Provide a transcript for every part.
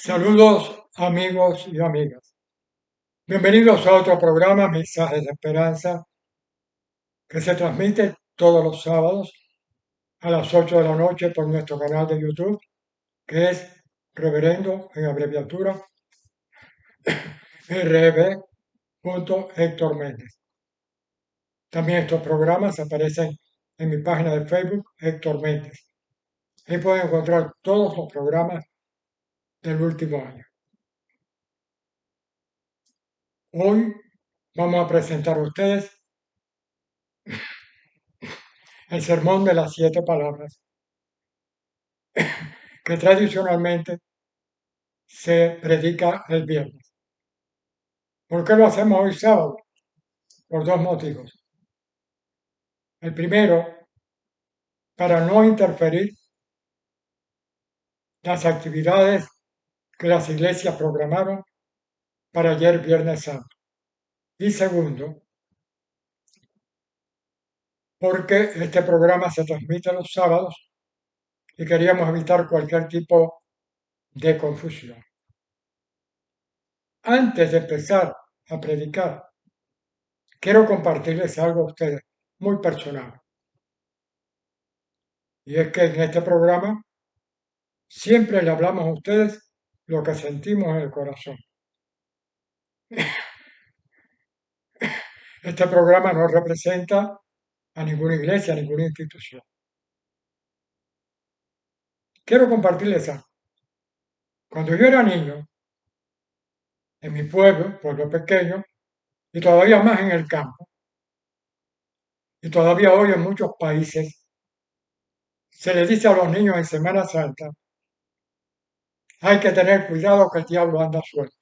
Saludos amigos y amigas. Bienvenidos a otro programa, Mensajes de Esperanza, que se transmite todos los sábados a las 8 de la noche por nuestro canal de YouTube, que es Reverendo, en abreviatura, Héctor Méndez. También estos programas aparecen en mi página de Facebook, Héctor Méndez. Ahí pueden encontrar todos los programas del último año. Hoy vamos a presentar a ustedes el sermón de las 7 palabras, que tradicionalmente se predica el viernes. ¿Por qué lo hacemos hoy sábado? Por dos motivos. El primero, para no interferir las actividades que las iglesias programaron para ayer Viernes Santo. Y segundo, porque este programa se transmite los sábados y queríamos evitar cualquier tipo de confusión. Antes de empezar a predicar, quiero compartirles algo a ustedes muy personal. Y es que en este programa siempre le hablamos a ustedes lo que sentimos en el corazón. Este programa no representa a ninguna iglesia, a ninguna institución. Quiero compartirles algo. Cuando yo era niño, en mi pueblo pequeño, y todavía más en el campo, y todavía hoy en muchos países, se les dice a los niños en Semana Santa, hay que tener cuidado que el diablo anda suelto.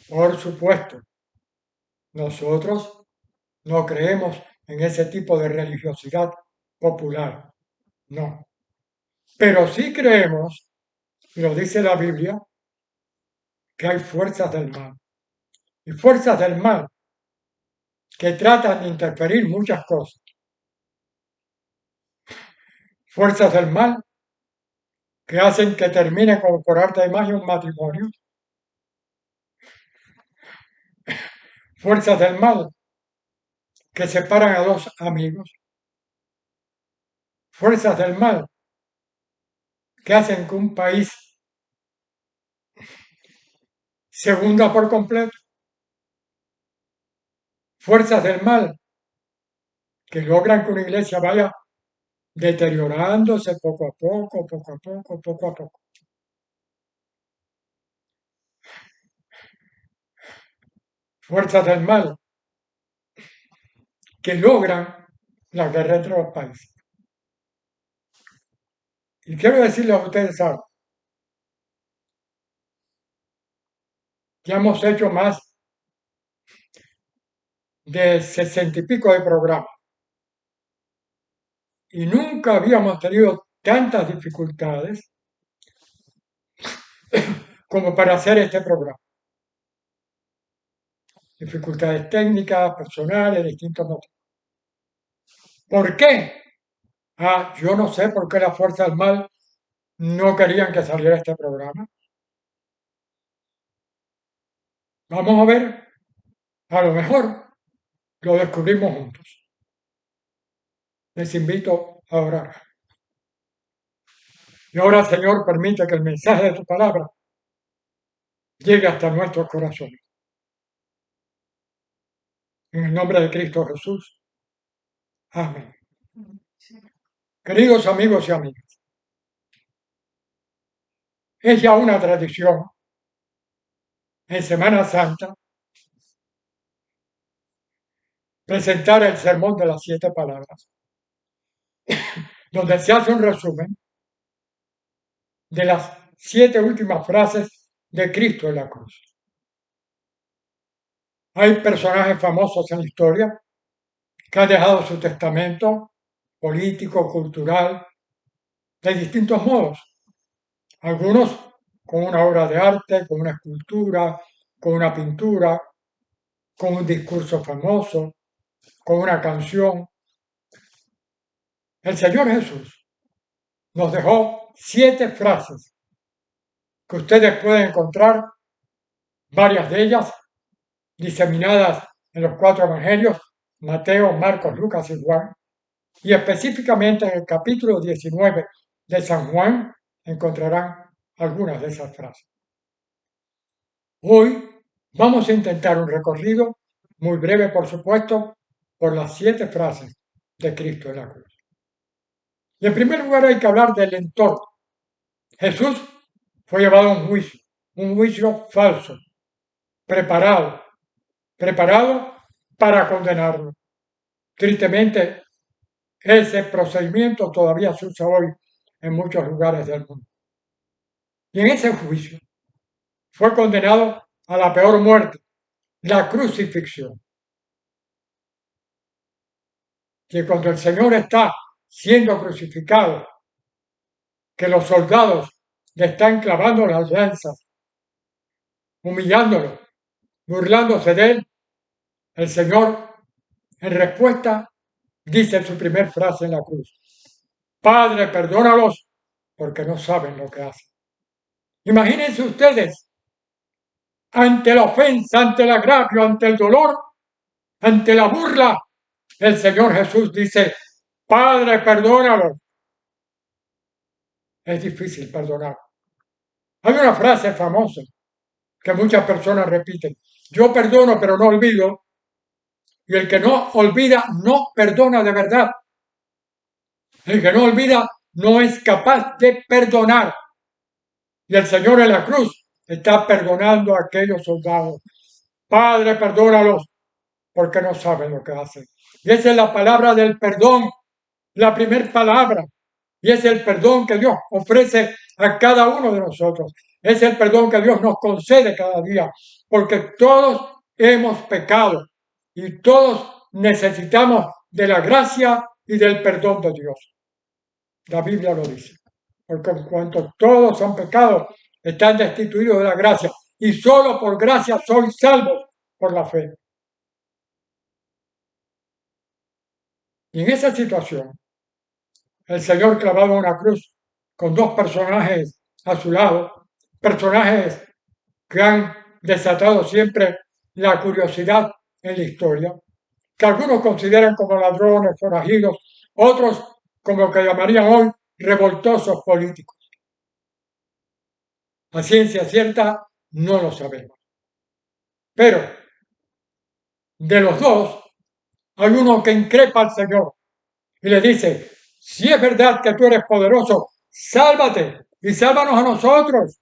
Por supuesto, nosotros no creemos en ese tipo de religiosidad popular, no. Pero sí creemos, y lo dice la Biblia, que hay fuerzas del mal. Y fuerzas del mal que tratan de interferir muchas cosas. Fuerzas del mal que hacen que termine como por arte de magia un matrimonio. Fuerzas del mal que separan a dos amigos. Fuerzas del mal que hacen que un país se hunda por completo. Fuerzas del mal que logran que una iglesia vaya deteriorándose poco a poco, poco a poco, poco a poco. Fuerzas del mal que logran la guerra entre los países. Y quiero decirles a ustedes algo. Ya hemos hecho más de 60 y pico de programas y nunca habíamos tenido tantas dificultades como para hacer este programa. Dificultades técnicas, personales, distintos motivos. ¿Por qué? Yo no sé por qué las fuerzas del mal no querían que saliera este programa. Vamos a ver, a lo mejor lo descubrimos juntos. Les invito a orar. Y ahora, Señor, permite que el mensaje de tu palabra llegue hasta nuestros corazones. En el nombre de Cristo Jesús. Amén. Queridos amigos y amigas, es ya una tradición en Semana Santa presentar el sermón de las 7 palabras, donde se hace un resumen de las 7 últimas frases de Cristo en la cruz. Hay personajes famosos en la historia que han dejado su testamento político, cultural, de distintos modos. Algunos con una obra de arte, con una escultura, con una pintura, con un discurso famoso, con una canción. El Señor Jesús nos dejó 7 frases que ustedes pueden encontrar, varias de ellas, diseminadas en los 4 evangelios, Mateo, Marcos, Lucas y Juan, y específicamente en el capítulo 19 de San Juan encontrarán algunas de esas frases. Hoy vamos a intentar un recorrido, muy breve por supuesto, por las 7 frases de Cristo en la cruz. Y en primer lugar hay que hablar del entorno. Jesús fue llevado a un juicio falso, preparado para condenarlo. Tristemente, ese procedimiento todavía se usa hoy en muchos lugares del mundo. Y en ese juicio fue condenado a la peor muerte, la crucifixión. Que cuando el Señor está siendo crucificado, que los soldados le están clavando las lanzas, humillándolo, burlándose de él, el Señor, en respuesta, dice en su primer frase en la cruz: Padre, perdónalos porque no saben lo que hacen. Imagínense ustedes, ante la ofensa, ante el agravio, ante el dolor, ante la burla, el Señor Jesús dice: Padre, perdónalos. Es difícil perdonar. Hay una frase famosa que muchas personas repiten: yo perdono pero no olvido, y el que no olvida no perdona de verdad. El que no olvida no es capaz de perdonar. Y el Señor en la cruz está perdonando a aquellos soldados. Padre, perdónalos porque no saben lo que hacen. Y esa es la palabra del perdón, la primera palabra. Y es el perdón que Dios ofrece a cada uno de nosotros. Es el perdón que Dios nos concede cada día, porque todos hemos pecado y todos necesitamos de la gracia y del perdón de Dios. La Biblia lo dice, porque en cuanto todos han pecado, están destituidos de la gracia, y solo por gracia soy salvo por la fe. Y en esa situación, el Señor clavado en una cruz con 2 personajes a su lado, personajes que han desatado siempre la curiosidad en la historia, que algunos consideran como ladrones, forajidos, otros como lo que llamarían hoy revoltosos políticos. A ciencia cierta no lo sabemos. Pero de los dos, hay uno que increpa al Señor y le dice: si es verdad que tú eres poderoso, sálvate y sálvanos a nosotros.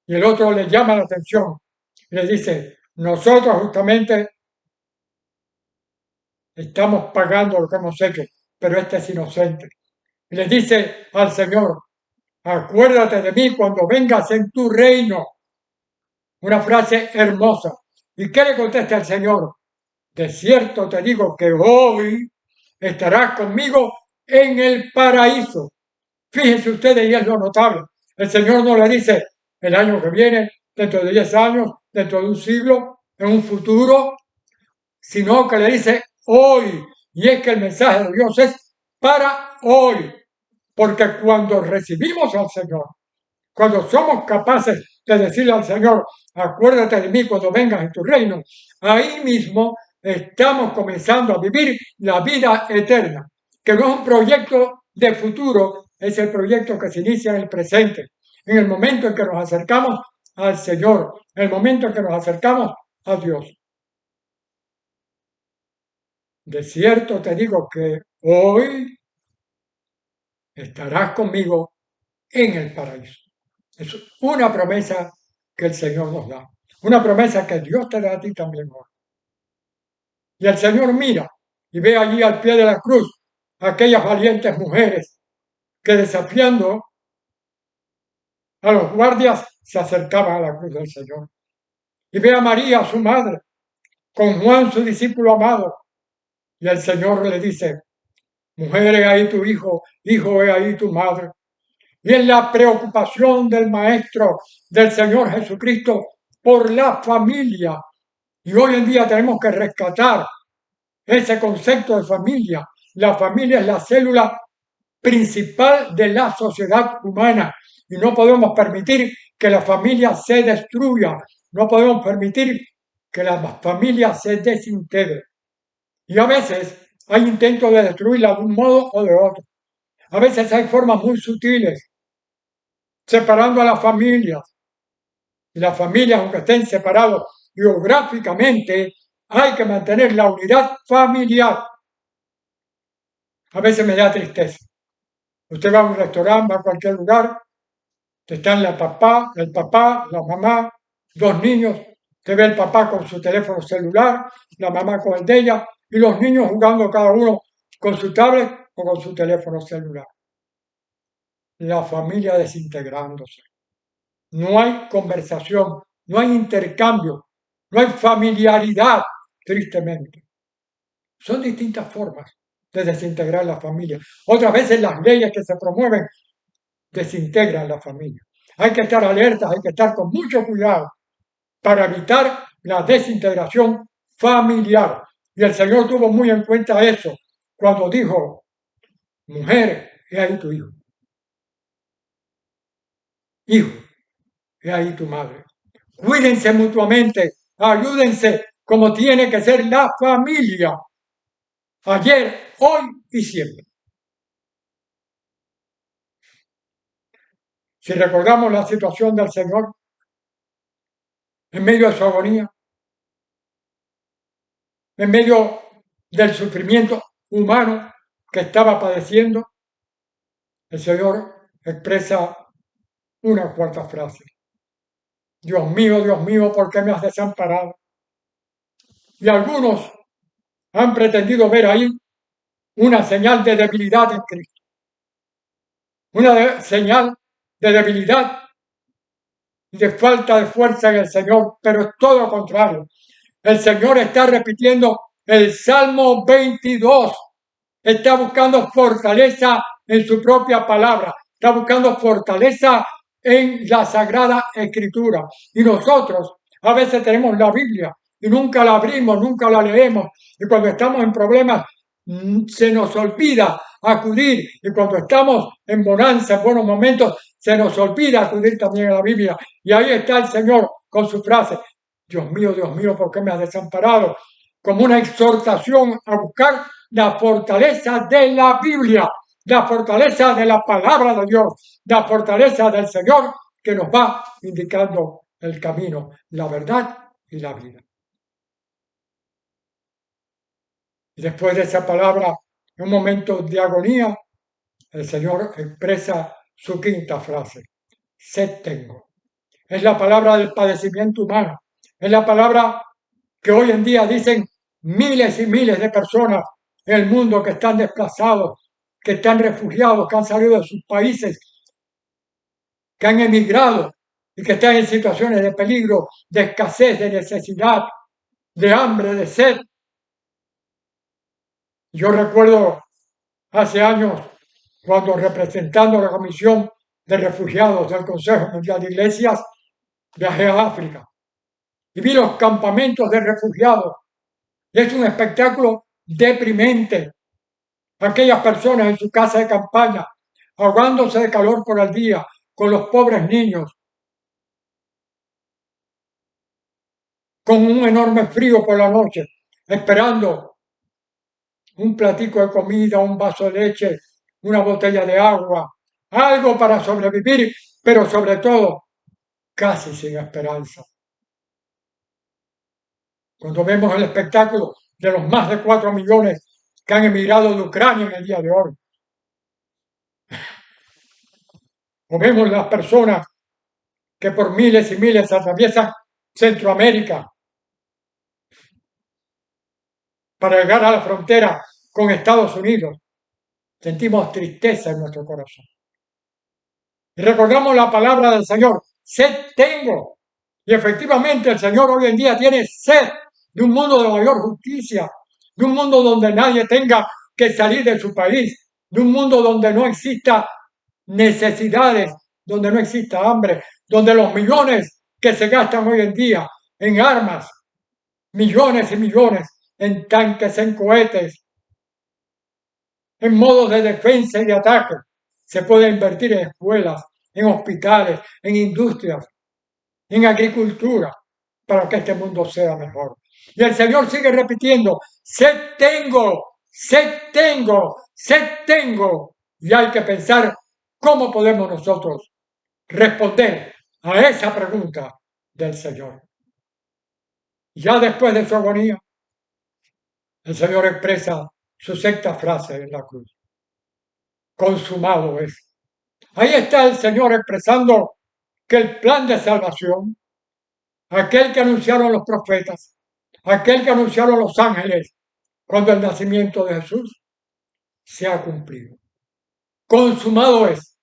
Y el otro le llama la atención y le dice: nosotros justamente estamos pagando lo que hemos hecho, pero este es inocente. Y le dice al Señor: acuérdate de mí cuando vengas en tu reino. Una frase hermosa. ¿Y qué le contesta el Señor? De cierto te digo que hoy estarás conmigo en el paraíso. Fíjense ustedes, y es lo notable. El Señor no le dice el año que viene, dentro de 10 años, dentro de un siglo, en un futuro, sino que le dice hoy. Y es que el mensaje de Dios es para hoy. Porque cuando recibimos al Señor, cuando somos capaces de decirle al Señor: acuérdate de mí cuando vengas en tu reino, ahí mismo estamos comenzando a vivir la vida eterna, que no es un proyecto de futuro, es el proyecto que se inicia en el presente, en el momento en que nos acercamos al Señor, en el momento en que nos acercamos a Dios. De cierto te digo que hoy estarás conmigo en el paraíso. Es una promesa que el Señor nos da, una promesa que Dios te da a ti también hoy. Y el Señor mira y ve allí al pie de la cruz a aquellas valientes mujeres que, desafiando a los guardias, se acercaban a la cruz del Señor. Y ve a María, su madre, con Juan, su discípulo amado. Y el Señor le dice: mujer, he ahí tu hijo, hijo, he ahí tu madre. Y es la preocupación del Maestro, del Señor Jesucristo, por la familia. Y hoy en día tenemos que rescatar ese concepto de familia. La familia es la célula principal de la sociedad humana. y no podemos permitir que la familia se destruya, no podemos permitir que la familia se desintegre. Y a veces hay intentos de destruirla de un modo o de otro. A veces hay formas muy sutiles, separando a las familias. Y las familias, aunque estén separados geográficamente, hay que mantener la unidad familiar. A veces me da tristeza. Usted va a un restaurante, va a cualquier lugar, están el papá, la mamá, dos niños. Usted ve el papá con su teléfono celular, la mamá con el de ella, y los niños jugando cada uno con su tablet o con su teléfono celular. La familia desintegrándose. No hay conversación, no hay intercambio, no hay familiaridad, tristemente. Son distintas formas de desintegrar la familia. Otras veces las leyes que se promueven desintegran la familia. Hay que estar alertas, hay que estar con mucho cuidado para evitar la desintegración familiar. Y el Señor tuvo muy en cuenta eso cuando dijo, mujer, he ahí tu hijo. Hijo, he ahí tu madre. Cuídense mutuamente, ayúdense como tiene que ser la familia. Ayer, hoy y siempre. Si recordamos la situación del Señor en medio de su agonía, en medio del sufrimiento humano que estaba padeciendo, el Señor expresa una cuarta frase. Dios mío, ¿por qué me has desamparado? Y algunos han pretendido ver ahí una señal de debilidad en Cristo, una señal de debilidad y de falta de fuerza en el Señor, pero es todo lo contrario. El Señor está repitiendo el Salmo 22, está buscando fortaleza en su propia palabra, está buscando fortaleza en la Sagrada Escritura. Y nosotros a veces tenemos la Biblia y nunca la abrimos, nunca la leemos. Y cuando estamos en problemas, se nos olvida acudir. Y cuando estamos en bonanza, en buenos momentos, se nos olvida acudir también a la Biblia. Y ahí está el Señor con su frase, Dios mío, ¿por qué me has desamparado? Como una exhortación a buscar la fortaleza de la Biblia, la fortaleza de la palabra de Dios, la fortaleza del Señor que nos va indicando el camino, la verdad y la vida. Y después de esa palabra, en un momento de agonía, el Señor expresa su quinta frase, sed tengo. Es la palabra del padecimiento humano, es la palabra que hoy en día dicen miles y miles de personas en el mundo que están desplazados, que están refugiados, que han salido de sus países, que han emigrado y que están en situaciones de peligro, de escasez, de necesidad, de hambre, de sed. Yo recuerdo hace años cuando representando la Comisión de Refugiados del Consejo Mundial de Iglesias, viajé a África y vi los campamentos de refugiados. Y es un espectáculo deprimente. Aquellas personas en su casa de campaña, ahogándose de calor por el día, con los pobres niños, con un enorme frío por la noche, esperando un platico de comida, un vaso de leche, una botella de agua, algo para sobrevivir, pero sobre todo casi sin esperanza. Cuando vemos el espectáculo de los más de 4 millones que han emigrado de Ucrania en el día de hoy, o vemos las personas que por miles y miles atraviesan Centroamérica para llegar a la frontera con Estados Unidos, sentimos tristeza en nuestro corazón. Y recordamos la palabra del Señor, sed tengo. Y efectivamente el Señor hoy en día tiene sed de un mundo de mayor justicia, de un mundo donde nadie tenga que salir de su país, de un mundo donde no exista necesidades, donde no exista hambre, donde los millones que se gastan hoy en día en armas, millones y millones en tanques, en cohetes, en modos de defensa y de ataque, se puede invertir en escuelas, en hospitales, en industrias, en agricultura, para que este mundo sea mejor. Y el Señor sigue repitiendo, sed tengo, sed tengo, sed tengo. Y hay que pensar cómo podemos nosotros responder a esa pregunta del Señor. Ya después de su agonía, el Señor expresa su sexta frase en la cruz. Consumado es. Ahí está el Señor expresando que el plan de salvación, aquel que anunciaron los profetas, aquel que anunciaron los ángeles cuando el nacimiento de Jesús se ha cumplido. Consumado es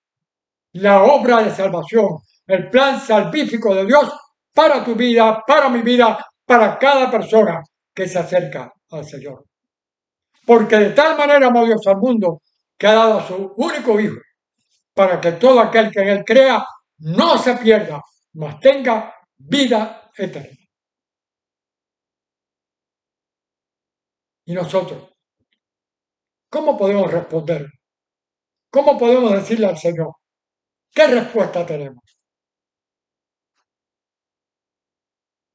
la obra de salvación, el plan salvífico de Dios para tu vida, para mi vida, para cada persona que se acerca al Señor. Porque de tal manera amó Dios al mundo que ha dado a su único Hijo, para que todo aquel que en él crea no se pierda, mas tenga vida eterna. Y nosotros, ¿cómo podemos responder? ¿Cómo podemos decirle al Señor? ¿Qué respuesta tenemos?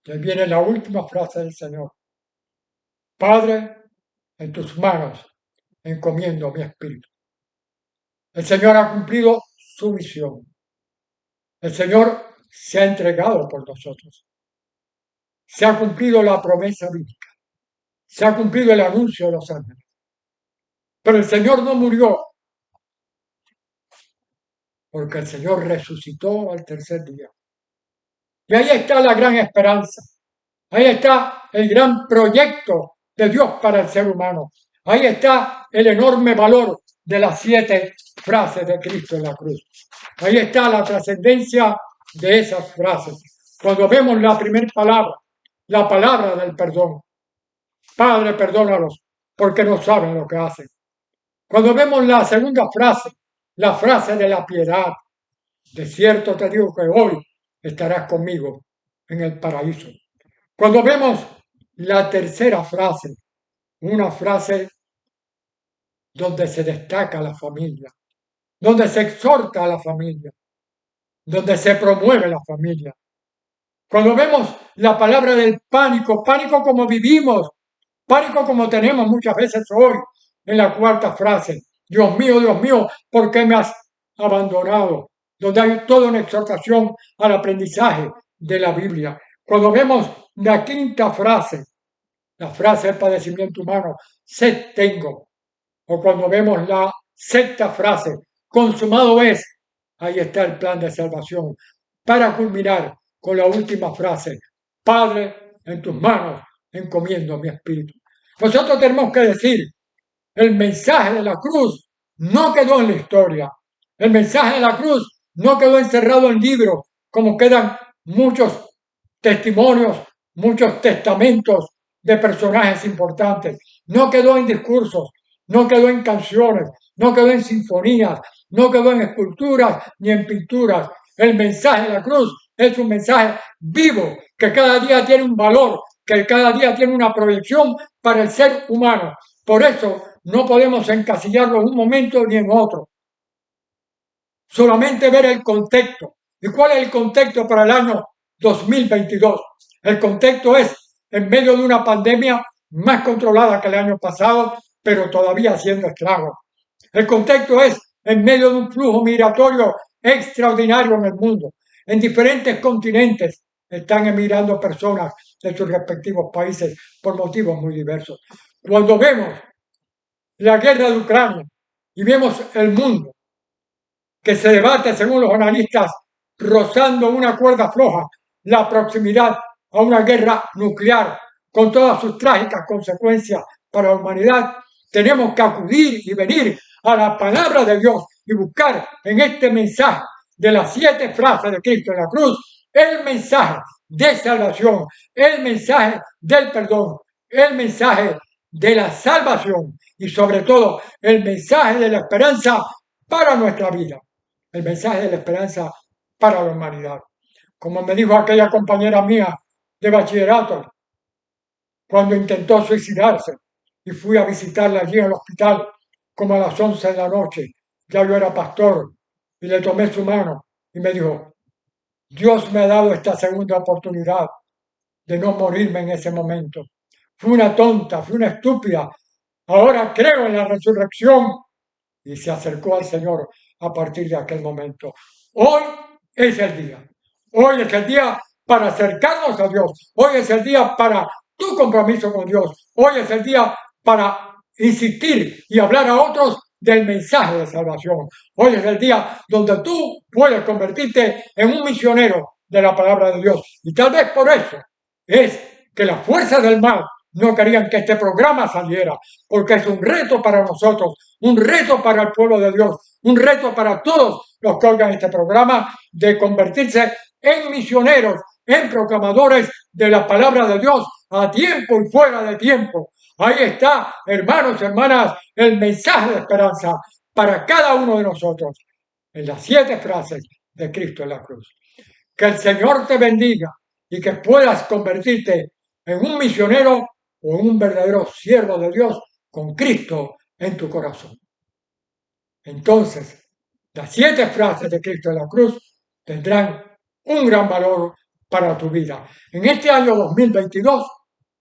Y ahí viene la última frase del Señor. Padre, en tus manos encomiendo mi espíritu. El Señor ha cumplido su misión. El Señor se ha entregado por nosotros. Se ha cumplido la promesa bíblica. Se ha cumplido el anuncio de los ángeles. Pero el Señor no murió porque el Señor resucitó al tercer día. Y ahí está la gran esperanza. Ahí está el gran proyecto de Dios para el ser humano. Ahí está el enorme valor de las 7 frases de Cristo en la cruz. Ahí está la trascendencia de esas frases. Cuando vemos la primera palabra, la palabra del perdón. Padre, perdónalos porque no saben lo que hacen. Cuando vemos la segunda frase, la frase de la piedad. De cierto te digo que hoy estarás conmigo en el paraíso. Cuando vemos la tercera frase, una frase donde se destaca la familia, donde se exhorta a la familia, donde se promueve la familia. Cuando vemos la palabra del pánico, pánico como vivimos, pánico como tenemos muchas veces hoy, en la cuarta frase, Dios mío, ¿por qué me has abandonado? Donde hay toda una exhortación al aprendizaje de la Biblia. Cuando vemos la quinta frase, la frase del padecimiento humano, sed tengo. O cuando vemos la sexta frase, consumado es, ahí está el plan de salvación. Para culminar con la última frase, Padre, en tus manos encomiendo mi espíritu. Nosotros tenemos que decir, el mensaje de la cruz no quedó en la historia. El mensaje de la cruz no quedó encerrado en libros, como quedan muchos testimonios, muchos testamentos de personajes importantes. No quedó en discursos, no quedó en canciones, no quedó en sinfonías, no quedó en esculturas ni en pinturas. El mensaje de la cruz es un mensaje vivo, que cada día tiene un valor, que cada día tiene una proyección para el ser humano. Por eso no podemos encasillarlo en un momento ni en otro. Solamente ver el contexto. ¿Y cuál es el contexto para el año 2022? El contexto es en medio de una pandemia más controlada que el año pasado, pero todavía haciendo estragos. El contexto es en medio de un flujo migratorio extraordinario en el mundo. En diferentes continentes están emigrando personas de sus respectivos países por motivos muy diversos. Cuando vemos la guerra de Ucrania y vemos el mundo que se debate, según los analistas, rozando una cuerda floja, la proximidad a una guerra nuclear con todas sus trágicas consecuencias para la humanidad, tenemos que acudir y venir a la palabra de Dios y buscar en este mensaje de las 7 frases de Cristo en la cruz el mensaje de salvación, el mensaje del perdón, el mensaje de la salvación y sobre todo el mensaje de la esperanza para nuestra vida, el mensaje de la esperanza para la humanidad. Como me dijo aquella compañera mía de bachillerato, cuando intentó suicidarse y fui a visitarla allí en el hospital como a las 11 de la noche, ya yo era pastor y le tomé su mano y me dijo, Dios me ha dado esta segunda oportunidad de no morirme en ese momento. Fui una tonta, fui una estúpida. Ahora creo en la resurrección. Y se acercó al Señor a partir de aquel momento. Hoy es el día. Hoy es el día para acercarnos a Dios. Hoy es el día para tu compromiso con Dios. Hoy es el día para insistir y hablar a otros del mensaje de salvación. Hoy es el día donde tú puedes convertirte en un misionero de la palabra de Dios. Y tal vez por eso es que las fuerzas del mal no querían que este programa saliera, porque es un reto para nosotros, un reto para el pueblo de Dios, un reto para todos los que oigan este programa de convertirse en misioneros, en proclamadores de la palabra de Dios a tiempo y fuera de tiempo. Ahí está, hermanos, hermanas, el mensaje de esperanza para cada uno de nosotros en las 7 frases de Cristo en la cruz. Que el Señor te bendiga y que puedas convertirte en un misionero o en un verdadero siervo de Dios con Cristo en tu corazón. Entonces, las 7 frases de Cristo en la cruz tendrán un gran valor para tu vida en este año 2022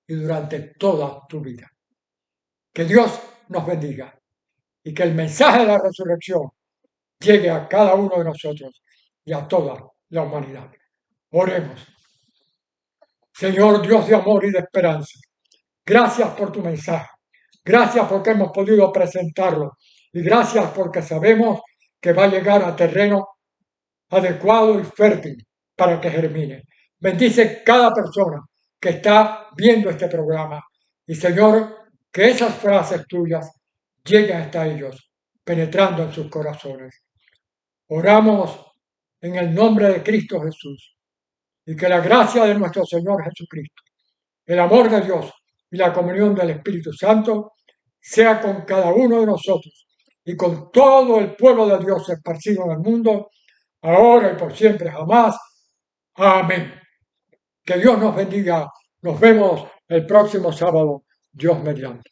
y durante toda tu vida. Que Dios nos bendiga y que el mensaje de la resurrección llegue a cada uno de nosotros y a toda la humanidad. Oremos. Señor Dios de amor y de esperanza, gracias por tu mensaje. Gracias porque hemos podido presentarlo. Y gracias porque sabemos que va a llegar a terreno adecuado y fértil para que germine. Bendice cada persona que está viendo este programa. Y Señor, que esas frases tuyas lleguen hasta ellos, penetrando en sus corazones. Oramos en el nombre de Cristo Jesús. Y que la gracia de nuestro Señor Jesucristo, el amor de Dios y la comunión del Espíritu Santo sea con cada uno de nosotros y con todo el pueblo de Dios esparcido en el mundo, ahora y por siempre jamás. Amén. Que Dios nos bendiga. Nos vemos el próximo sábado, Dios mediante.